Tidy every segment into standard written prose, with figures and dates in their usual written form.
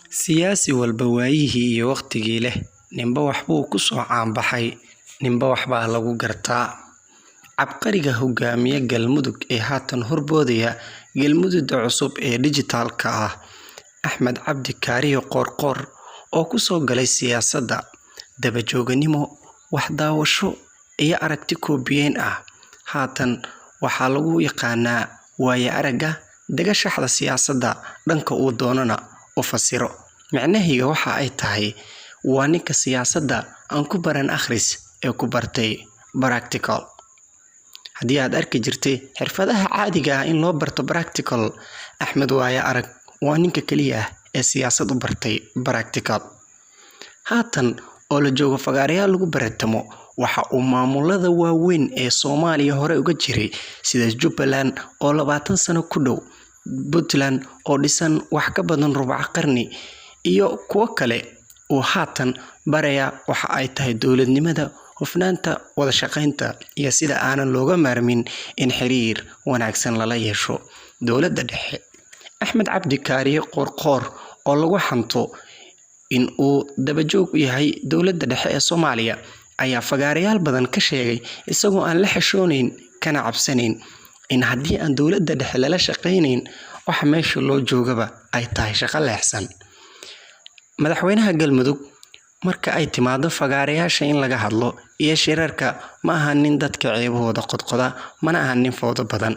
Siyaasi walba waayihii iyo waqtigii leh, ninba waxbuu ku soo caanbaxay, ninba waxbaa lagu gartaa. Cabqariga hogaamiye Galmudug ee haatan horboodaya Galmudugda cusub ee dhijitaalka ah, Axmed Cabdi Kaariyo Qoorqoor, oo ku soo galay siyaasadda daba-jooganimo, wax daawasho iyo aragti koobiyeen ah. Haatan waxaa lagu yaqaanaa waayo-aragga dagashaxda siyaasadda, dhanka uu doonana u fasiro. Micnaheedu waxa ay tahay waa ninka siyaasadda aan ku baran akhris ee ku bartay practical. Haddii aad arki jirtay xirfadaha caadiga ah in loo barto practical, Axmed waayo-arag waa ninka kaliya ee siyaasad u bartay practical. Haatan oo la joogo fagaarayaal lagu baratamo, waxa uu maamulada waaweyn ee Soomaaliya hore uga jiray sida Jubbaland oo 20 sano ku dhow, Puntland oo dhisan wax ka badan rubac qarni, iyo kuwo kale oo haatan baraya waxa ay tahay dowladnimada, hufnaanta, wada shaqaynta iyo sida aanan looga maarmin in xiriir wanaagsan lala yeesho dowladda dhexe. Axmed Cabdi Kaariyo Qoorqoor, oo lagu xanto in uu daba-joog u yahay dowladda dhexe ee Soomaaliya, ayaa fagaarayaal badan ka sheegay isagoo aan la xishoonayn kana cabsanayn in haddii aan dowladda dhexe lala shaqaynayn, waxa meesha loo joogaba ay tahay shaqo leexsan. Madaxweynaha Galmudug marka ay timaado fagaarayaasha in laga hadlo iyo shirarka, ma aha nin dadka ceebahooda qodqoda, mana aha nin fowdo badan.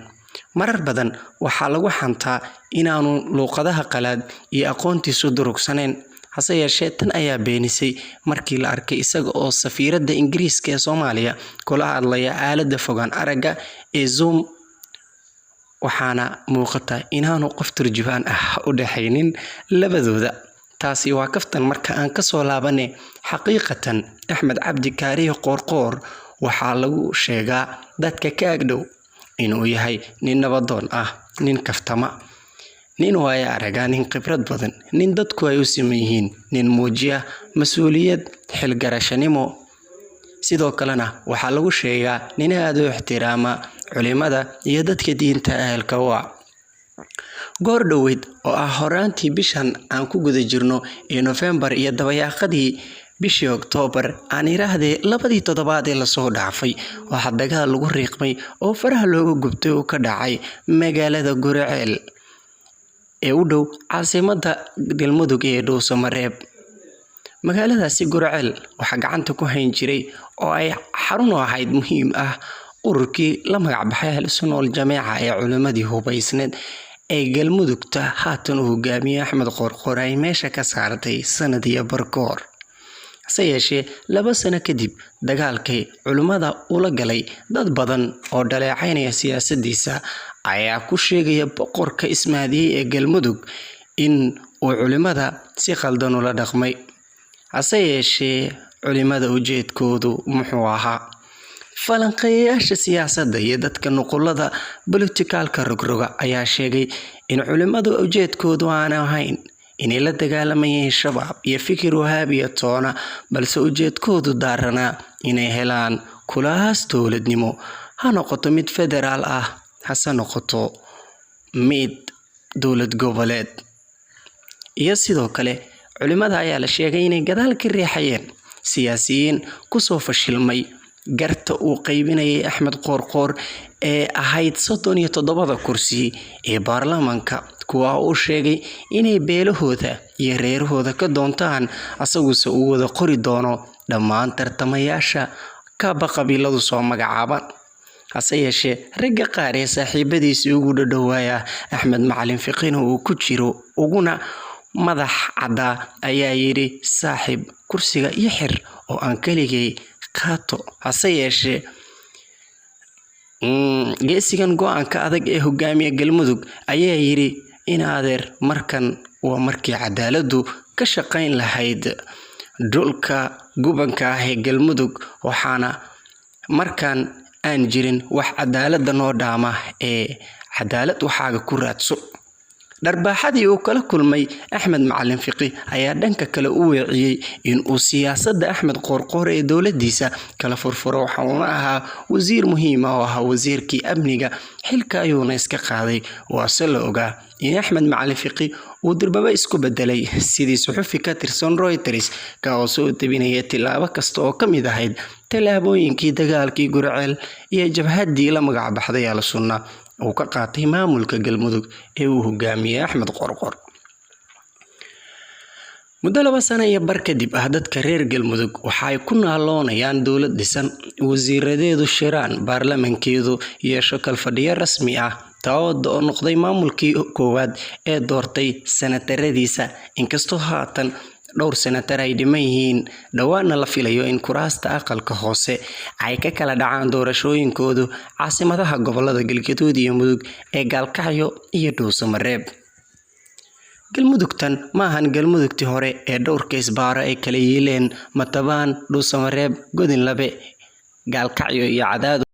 Marar badan waxaa lagu xantaa inaanu luqadaha qalaad iyo aqoontiisu durugsanayn, hase yeeshee tan ayaa beenisay markii la arkay isaga oo safiiradda Ingiriiska ee Soomaaliya kula hadlaya aaladda fogaan aragga ee Zoom, waxaana muuqata inaanu qof turjubaan ah u dhaxaynin labadooda. Taasi waa kaftan. Marka aan ka soo laabanay xaqiiqatan, Axmed Cabdi Kaariyo Qoorqoor waxaa lagu sheegaa dadka ka agdhow inuu yahay nin nabadoon ah, nin kaftama, nin waayo-araga, nin khibrad badan, nin dadku ay u siman yihiin, nin muujiya mas'uuliyad, xilgarashanimo. Sidoo kalena waxaa lagu sheegaa nin aad u ixtiraama culimada iyo dadka diinta ehelka u ah. Goor dhoweyd oo ah horaantii bishan aan ku guda jirno ee November iyo dabayaaqadii bishii October, aan iraahdee 2 toddobaad ee lasoo dhaafay, waxaa dagaal lagu riiqmay oo faraha looga gubtay oo ka dhacay magaalada Guriceel ee u dhow caasimadda Galmudug ee Dhuusamareeb. Magaaladaasi Guriceel waxaa gacanta ku hayn jiray oo ay xarun u ahayd muhiim ah ururkii la magac baxay Ahlusunna wal Jameeca ee culimadii hubaysneed ee Galmudugta haatan uu hogaamiye Axmed Qoorqoor ay meesha ka saartay sanad iyo barkoor. Hase yeeshee 2 sano kadib, dagaalkii culimada ula galay dad badan oo dhaleecaynaya siyaasaddiisa ayaa ku sheegaya boqorka Ismaadiyey ee Galmudug in uu culimada si khaldan ula dhaqmay. Hase yeeshee culimada ujeedkoodu muxuu ahaa? Falanqeeyayaasha siyaasadda iyo dadka nuqulada politikaalka rogroga ayaa sheegay in culimadu ujeedkoodu aan ahayn inay la dagaalamayeen shabaab iyo fikir wahaabiya toona, balse ujeedkoodu daaranaa inay helaan kulahaas dowladnimo, ha noqoto mid federaal ah, hase noqoto mid dowlad goboleed. Iyo sidoo kale culimada ayaa la sheegay inay gadaal ka riixayeen siyaasiyiin kusoo fashilmay garta uu qaybinayay Axmed Qoorqoor ee ahayd 37 kursi ee baarlamaanka, kuwa uu sheegay inay beelahooda iyo reerahooda ka doontaan, asaguse uu wada qori doono dhammaan tartamayaasha kaba qabiiladu soo magacaaban. Hase yeeshee ragga qaar ee saaxiibadiisii ugu dhadhawaaya Axmed Macalin Fiqiina uu ku jiro, uguna madax caddaa, ayaa yidhi saaxiib kursiga iyo xir oo aan keligay qaato. Hase yeeshee geesigan go'aanka adag ee hogaamiye Galmudug ayaa yidhi in adeer markan waa markii cadaaladdu ka shaqayn lahayd dhulka gubanka ah ee Galmudug, waxaana markan aan jirin wax cadaaladda noo dhaama ee cadaalad waxaaga ku raadso. Dharbaaxadii uu kala kulmay Axmed Macalin Fiqi ayaa dhanka kale u weeciyay in uu siyaasadda Axmed Qoorqoor ee dowladdiisa kala furfuro. Waxa uu ahaa wasiir muhiim ah oo ahaa wasiirkii amniga, xilka ayuuna iska qaaday. Waase la ogaa in Axmed Macalin Fiqi uu durbaba isku bedelay sidii suxufi ka tirsan Reuters ka oo soo tabinaya tilaabo kasta oo ka mid ahayd tallaabooyinkii dagaalkii Gurceel iyo jabhaddii la magac baxday Al-Sunna oo ka qaatay maamulka Galmudug ee uu hogaamiyay Axmed Qorqor. muddo 2 sano iyo bar kadib dadka reer Galmudug waxa ay ku naaloonayaan dawlad dhisan, wasiiradeedu shiraan, baarlamankeedu yeesho kalfadhiyo rasmi ah oo noqday maamulkii koowaad ee doortay senataradiisa. inkastoo haatan dhowr senatar ay dhiman yihiin, dhawaana la filayo in kuraasta aqalka hoose ay ka kala dhacaan doorashooyinkoodu caasimadaha gobolada Galgaduud iyo Mudug ee Gaalkacyo iyo Dhuusamareeb. Galmudugtan ma ahan Galmudugtii hore ee dhowrka isbaaro ay kala yeeleen Matabaan, Dhuusamareeb, Godinlabe, Gaalkacyo iyo Cadaado.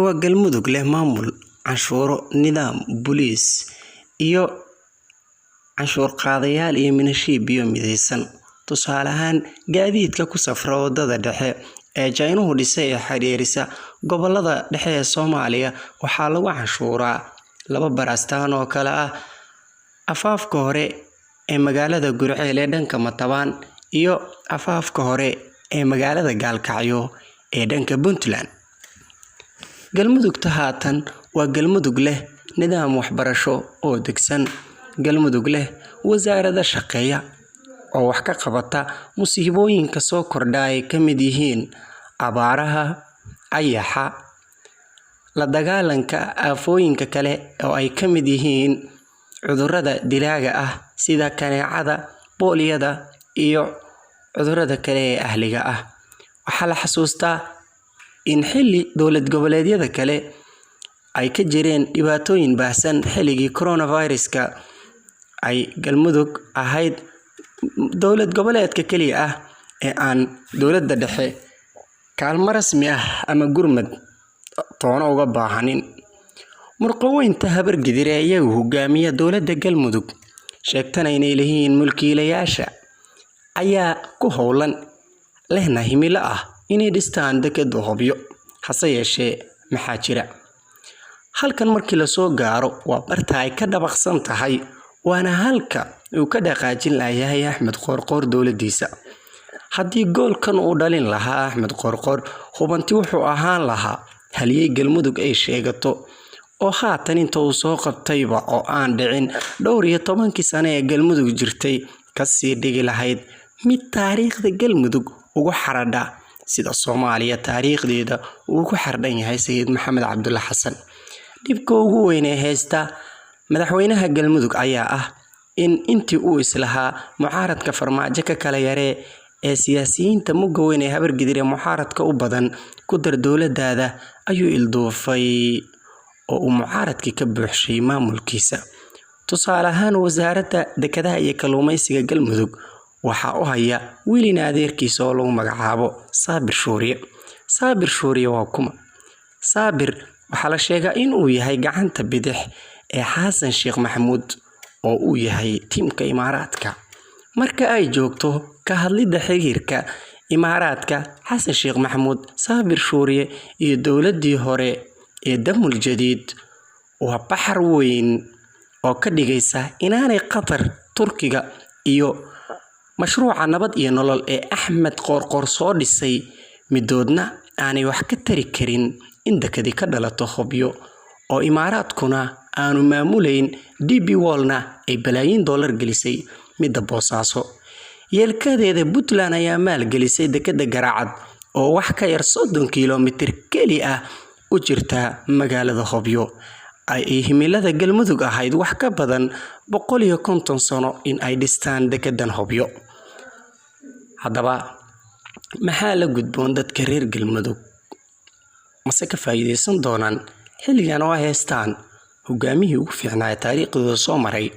waa Galmudug leh maamul, canshuuro, nidaam booliis iyo canshuur qaadayaal iyo minashiib midaysan. tusaale ahaan, gaadiidka ku safra wadada dhexe ee Jaynuhu dhisay ee xiriirisa gobolada dhexe ee Soomaaliya waxaa lagu canshuuraa 2 barastaan oo kala ah afaafka hore ee magaalada Gurceel ee dhanka Matabaan iyo afaafka hore ee magaalada Gaalkacyo ee dhanka Puntland. Galmudugta haatan waa Galmudug leh nidaam waxbarasho oo degsan, Galmudug leh wasaaradda shaqeeya oo wax ka qabata musiibooyinka soo kordha ay ka mid yihiin abaaraha, ayaxa, la dagaalanka aafooyinka kale oo ay ka mid yihiin cudurrada dilaaga ah sida kaneecada, booliyada iyo cudurrada kale ee ahliga ah. waxaa la xasuustaa in xilli dowlad goboleedyada kale ay ka jireen dhibaatooyin baahsan xilligii coronavirus-ka ay Galmudug ahayd dowlad goboleedka kaliya ah ee aan dowladda dhexe kaalmo rasmi ah ama gurmad toona uga baahanin. murqaweynta habargidir ee iyagu hogaamiya dowladda Galmudug sheegtana inay leeyihiin mulkiilayaasha ayaa ku howlan lehna himilo ah inay dhistaan deked Hobyo. hase yeeshee maxaa jira? halkan markii la soo gaaro waa barta ay ka dabaqsan tahay, waana halka uu ka dhaqaajin lahayd Axmed Qorqor dowladiisa. haddii goolkan uu dhalin lahaa Axmed Qorqor, hubanti wuxuu ahaan lahaa haliyey Galmudug ay sheegato oo haatan inta uu soo qabtayba oo aan dhicin dhowr iyo 10 sano ee Galmudug jirtay kasii dhigi lahayd mid taariikhda Galmudug ugu xaradha sida Soomaaliya taariikhdeeda uu ku xardhan yahay Sayid Maxamed Cabdulla Xasan. dhibka ugu weyn ee haysta madaxweynaha Galmudug ayaa ah in intii uu islahaa mucaaradka farmaajo ka kala yaree ee siyaasiyiinta mugga weyn ee habargidir ee mucaaradka u badan ku dar dowladdaada ayuu ilduufay oo uu mucaaradkii ka buuxshay maamulkiisa. tusaale ahaan, wasaaradda dekedaha iyo kalluumaysiga Galmudug waxaa u haya wiilin adeerkiisa oo lagu magacaabo Saabir Shuuriye. Saabir Shuuriye waa kuma? Saabir waxaa la sheegaa in uu yahay gacanta bidix ee Xasan Sheekh Maxamuud oo uu yahay tiimka Imaaraadka. marka ay joogto ka hadlidda xiriirka Imaaraadka, Xasan Sheekh Maxamuud, Saabir Shuuriye iyo dowladdii hore ee Damul Jadiid waa baxar weyn oo ka dhigaysa inaanay Qatar, Turkiga iyo mashruuca nabad iyo nolol ee Axmed Qorqor soo dhisay midoodna aanay wax ka tari karin in dekadi ka dhalato Hobyo oo Imaaraadkuna aanu maamulayn, DP Worldna ay balaayiin dollar gelisay midda Boosaaso. yeelkadeeda Puntland ayaa maalgelisay dekada Garaacad oo wax ka yar 30 kiiloomitir keli ah u jirta magaalada Hobyo. ay himilada Galmudug ahayd wax ka badan 150 sano in ay dhistaan dekedan Hobyo. haddaba maxaa la gudboon dadka reer Galmudug? mase ka faa'iideysan doonaan xilligan oo haystaan hogaamiyihii ugu fiicnaa taariikhdooda soo maray?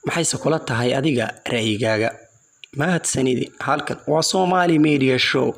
maxayse kula tahay adiga ra'yigaaga? mahadsanidi. halkan waa Somali Media Show.